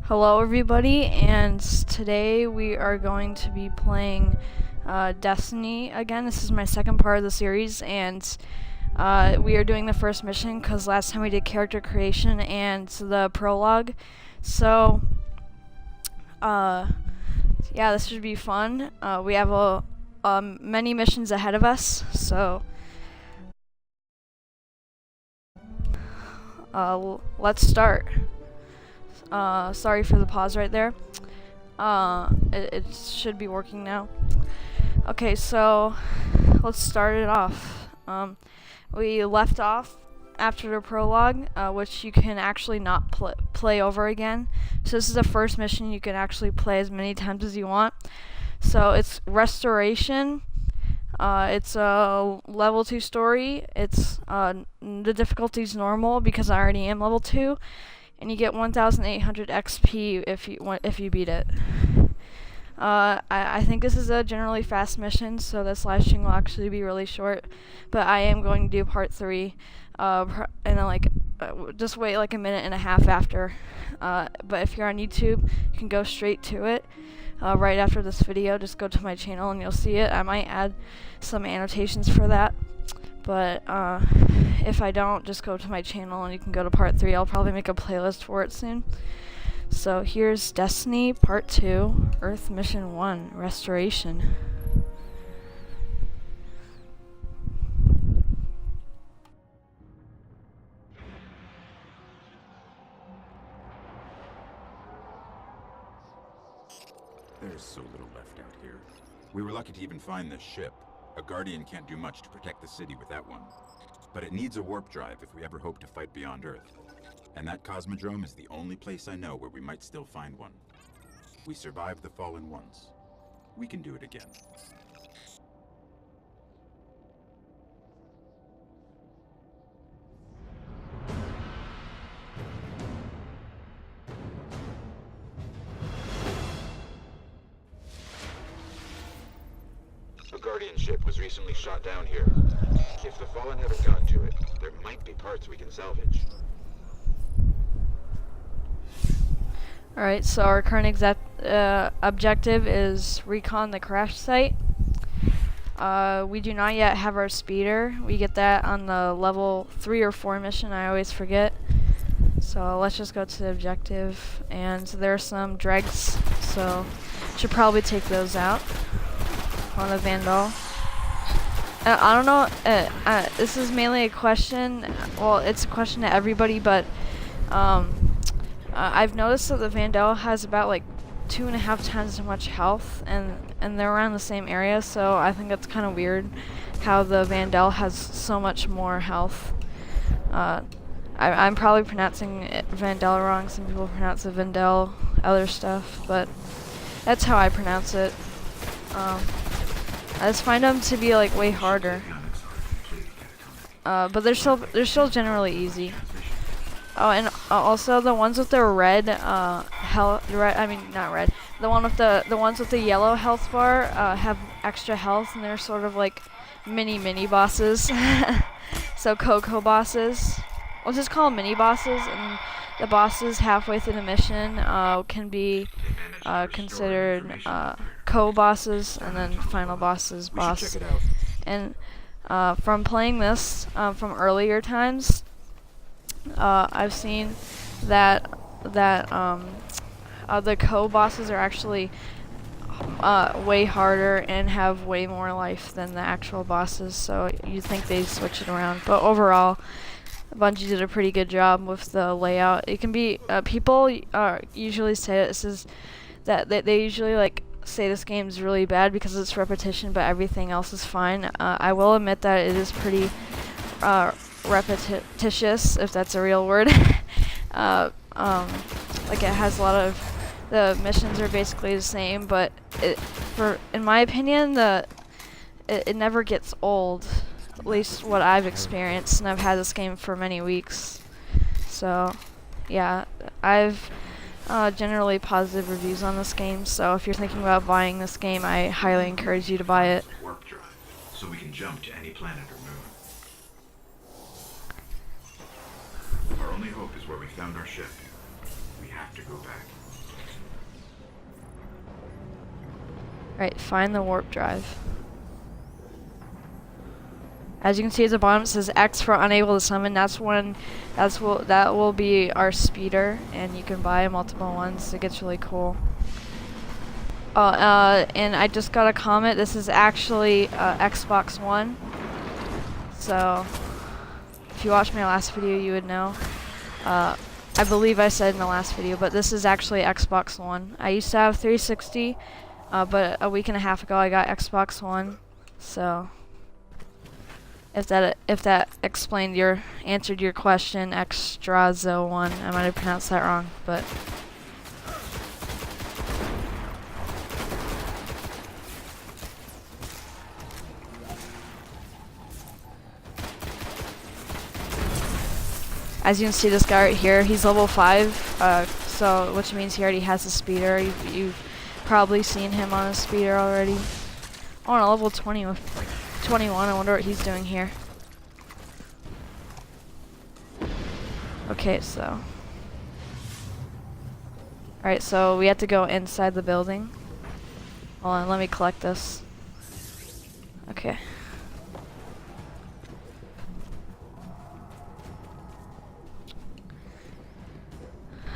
Hello everybody, and today we are going to be playing Destiny again. This is my second part of the series, and we are doing the first mission because last time we did character creation and the prologue. So yeah, this should be fun. We have many missions ahead of us, so let's start. Sorry for the pause right there. It should be working now. Okay, so let's start it off. We left off after the prologue, which you can actually not play over again. So this is the first mission you can actually play as many times as you want. So it's Restoration. It's a level 2 story. It's the difficulty's normal because I already am level 2. And you get 1,800 XP if you beat it. I think this is a generally fast mission, so this live stream will actually be really short. But I am going to do part 3, and then just wait like a minute and a half after. But if you're on YouTube, you can go straight to it. Right after this video, just go to my channel and you'll see it. I might add some annotations for that. But if I don't, just go to my channel and you can go to part 3. I'll probably make a playlist for it soon. So here's Destiny Part 2, Earth Mission 1, Restoration. There's so little left out here. We were lucky to even find this ship. A Guardian can't do much to protect the city with that one. But it needs a warp drive if we ever hope to fight beyond Earth. And that Cosmodrome is the only place I know where we might still find one. We survived the Fallen once. We can do it again. A Guardian ship was recently shot down here. If the Fallen haven't gotten to it, there might be parts we can salvage. Alright, so our current objective is recon the crash site. We do not yet have our speeder. We get that on the level 3 or 4 mission, I always forget. So let's just go to the objective, and there are some dregs, so should probably take those out on the Vandal. I don't know, this is mainly a question, well, it's a question to everybody, but I've noticed that the Vandal has about like 2.5 times as much health, and they're around the same area, so I think that's kind of weird how the Vandal has so much more health. I'm probably pronouncing Vandal wrong. Some people pronounce it Vandal, other stuff, but that's how I pronounce it. I just find them to be like way harder, but they're still generally easy. Oh, and also the ones with the red the ones with the yellow health bar have extra health, and they're sort of like mini bosses. So Coco bosses. We'll just call them mini bosses, and the bosses halfway through the mission can be considered co-bosses, and then final boss. And from playing this from earlier times, I've seen that the co-bosses are actually way harder and have way more life than the actual bosses, so you think they switch it around. But overall, Bungie did a pretty good job with the layout. It can be people usually say they usually like say this game's really bad because it's repetition, but everything else is fine. I will admit that it is pretty repetitious, if that's a real word. Like it has a lot of, the missions are basically the same, but in my opinion, it never gets old. At least what I've experienced, and I've had this game for many weeks. So, yeah, I've generally positive reviews on this game, so if you're thinking about buying this game, I highly encourage you to buy it. Warp drive, so we can jump to any planet or moon. Our only hope is where we found our ship. We have to go back. Right, find the warp drive. As you can see at the bottom, it says X for unable to summon. That will be our speeder, and you can buy multiple ones. It gets really cool. And I just got a comment. This is actually Xbox One. So if you watched my last video, you would know. I believe I said in the last video, but this is actually Xbox One. I used to have 360, but a week and a half ago I got Xbox One. So if that answered your question, Extrazo One. I might have pronounced that wrong, but. As you can see, this guy right here, he's level 5, so which means he already has a speeder. You've probably seen him on a speeder already. Oh, on a level 21. I wonder what he's doing here. Okay, so. Alright, so we have to go inside the building. Hold on, let me collect this. Okay.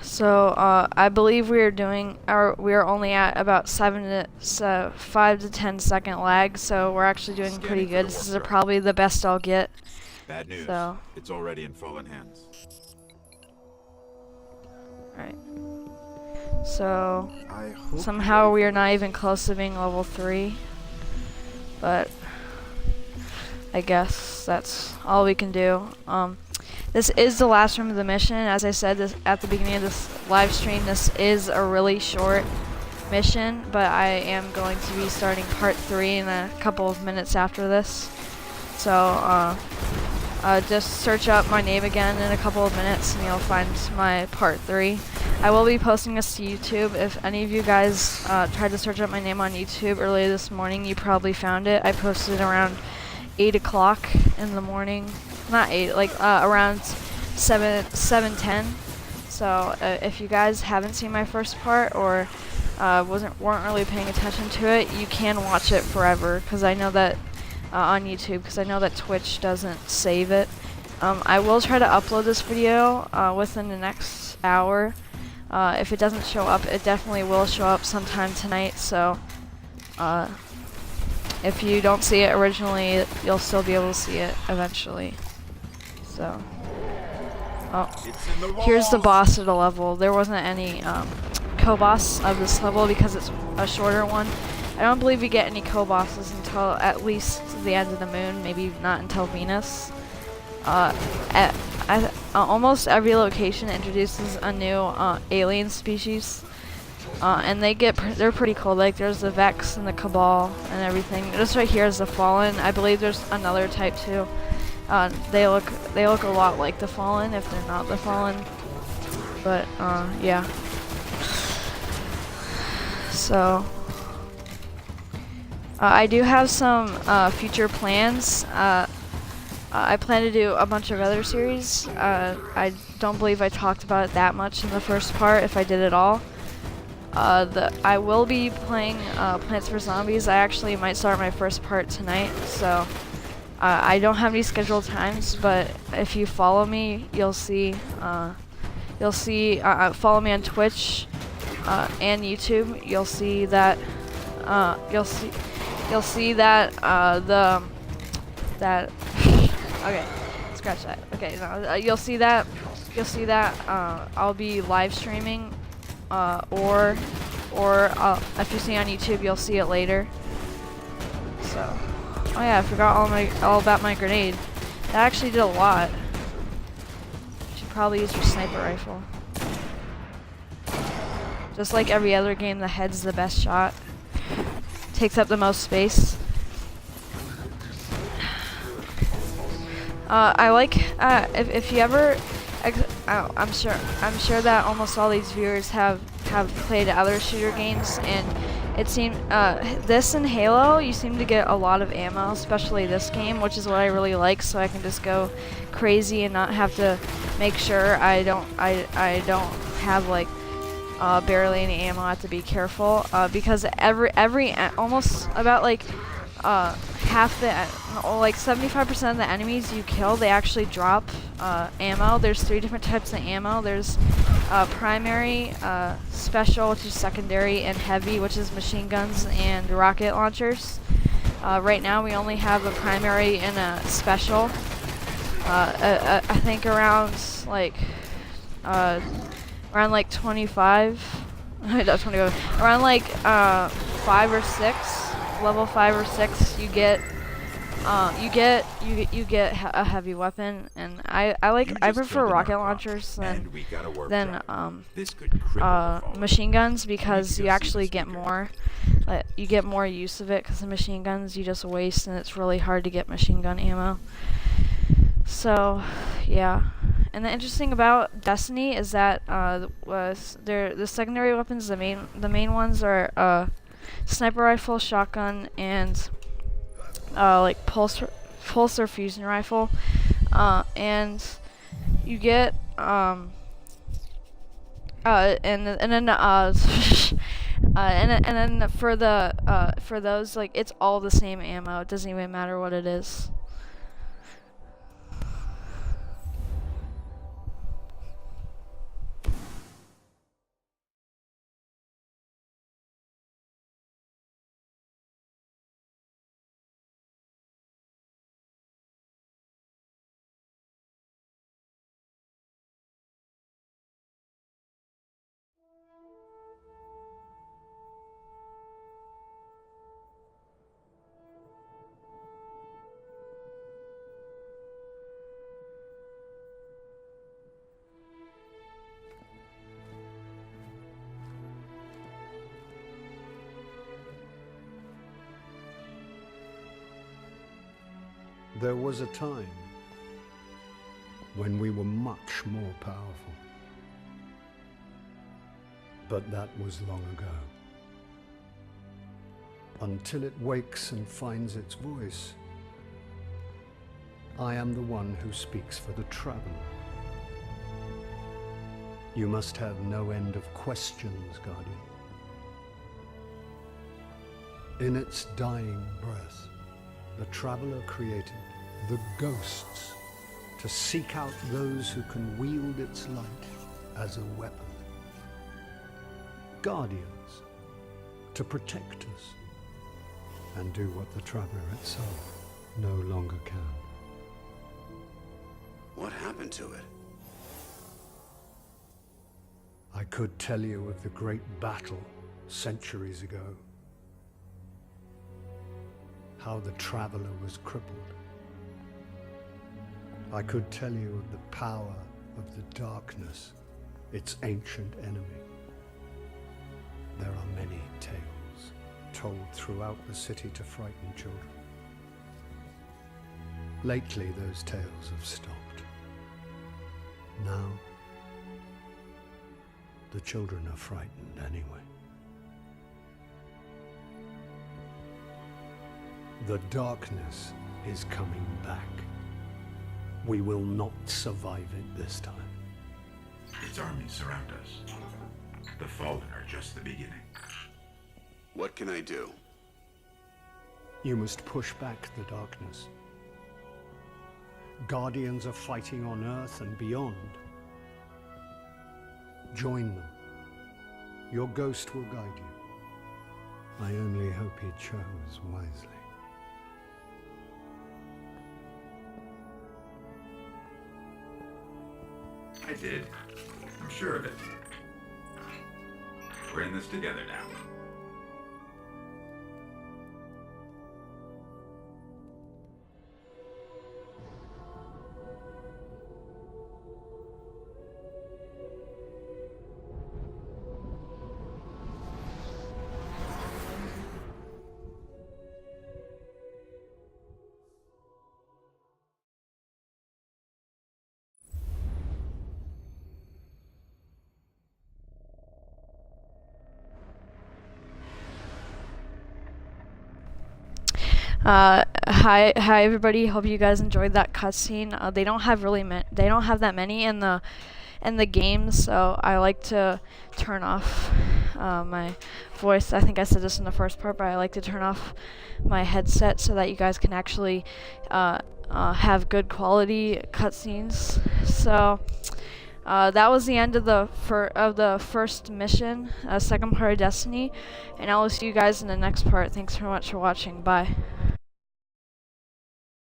So I believe we are only at about 5 to 10 second lag, so we're actually doing pretty good. This is probably the best I'll get. Bad news. So. It's already in fallen hands. Alright. So somehow we are not even close to being level 3. But I guess that's all we can do. This is the last room of the mission. As I said at the beginning of this live stream, this is a really short mission, but I am going to be starting part 3 in a couple of minutes after this. So just search up my name again in a couple of minutes and you'll find my part 3. I will be posting this to YouTube. If any of you guys tried to search up my name on YouTube earlier this morning, you probably found it. I posted it around 8 o'clock in the morning. Not 8, like around 7:10. So if you guys haven't seen my first part or weren't really paying attention to it, you can watch it forever, because I know that on YouTube, because I know that Twitch doesn't save it. I will try to upload this video within the next hour. If it doesn't show up, it definitely will show up sometime tonight. So if you don't see it originally, you'll still be able to see it eventually. So, here's the boss of the level. There wasn't any co-boss of this level because it's a shorter one. I don't believe we get any co-bosses until at least the end of the moon, maybe not until Venus. Almost every location introduces a new alien species, and they're pretty cool. Like there's the Vex and the Cabal and everything. This right here is the Fallen. I believe there's another type too. They look a lot like the Fallen if they're not the Fallen, but yeah. So I do have some future plans. I plan to do a bunch of other series. I don't believe I talked about it that much in the first part, if I did at all. I will be playing Plants vs. Zombies. I actually might start my first part tonight, so I don't have any scheduled times, but if you follow me, you'll see follow me on Twitch and YouTube. You'll see that okay, scratch that. Okay, no, you'll see that I'll be live streaming, or if you see on YouTube, you'll see it later. So. Oh yeah, I forgot all about my grenade. That actually did a lot. You should probably use your sniper rifle. Just like every other game, the head's the best shot. Takes up the most space. I like if you ever, I'm sure that almost all these viewers have played other shooter games, and it seemed this and Halo, you seem to get a lot of ammo, especially this game, which is what I really like. So I can just go crazy and not have to make sure I don't have like barely any ammo. I have to be careful because almost about like half the like 75% of the enemies you kill, they actually drop ammo. There's 3 different types of ammo. There's primary, special, which is secondary, and heavy, which is machine guns and rocket launchers. Right now we only have a primary and a special. I think around like 25 not 25, around like 5 or 6, level 5 or 6, you get a heavy weapon, and I prefer rocket launchers than machine guns, because you actually get more use of it, because the machine guns you just waste, and it's really hard to get machine gun ammo. So yeah. And the interesting about Destiny is that the secondary weapons, the main ones are sniper rifle, shotgun, and like pulse or fusion rifle, and you get and then for those, like, it's all the same ammo. It doesn't even matter what it is. There was a time when we were much more powerful. But that was long ago. Until it wakes and finds its voice, I am the one who speaks for the traveler. You must have no end of questions, Guardian. In its dying breath, the traveler created the ghosts to seek out those who can wield its light as a weapon. Guardians to protect us and do what the traveler itself no longer can. What happened to it? I could tell you of the great battle centuries ago. How the traveler was crippled. I could tell you of the power of the darkness, its ancient enemy. There are many tales told throughout the city to frighten children. Lately, those tales have stopped. Now, the children are frightened anyway. The darkness is coming back. We will not survive it this time. Its armies surround us. The Fallen are just the beginning. What can I do? You must push back the darkness. Guardians are fighting on Earth and beyond. Join them. Your ghost will guide you. I only hope he chose wisely. I did. I'm sure of it. We're in this together now. Hi everybody. Hope you guys enjoyed that cutscene. They don't have that many in the in the game, so I like to turn off my voice. I think I said this in the first part, but I like to turn off my headset so that you guys can actually have good quality cutscenes. So that was the end of the first mission, second part of Destiny, and I will see you guys in the next part. Thanks so much for watching. Bye.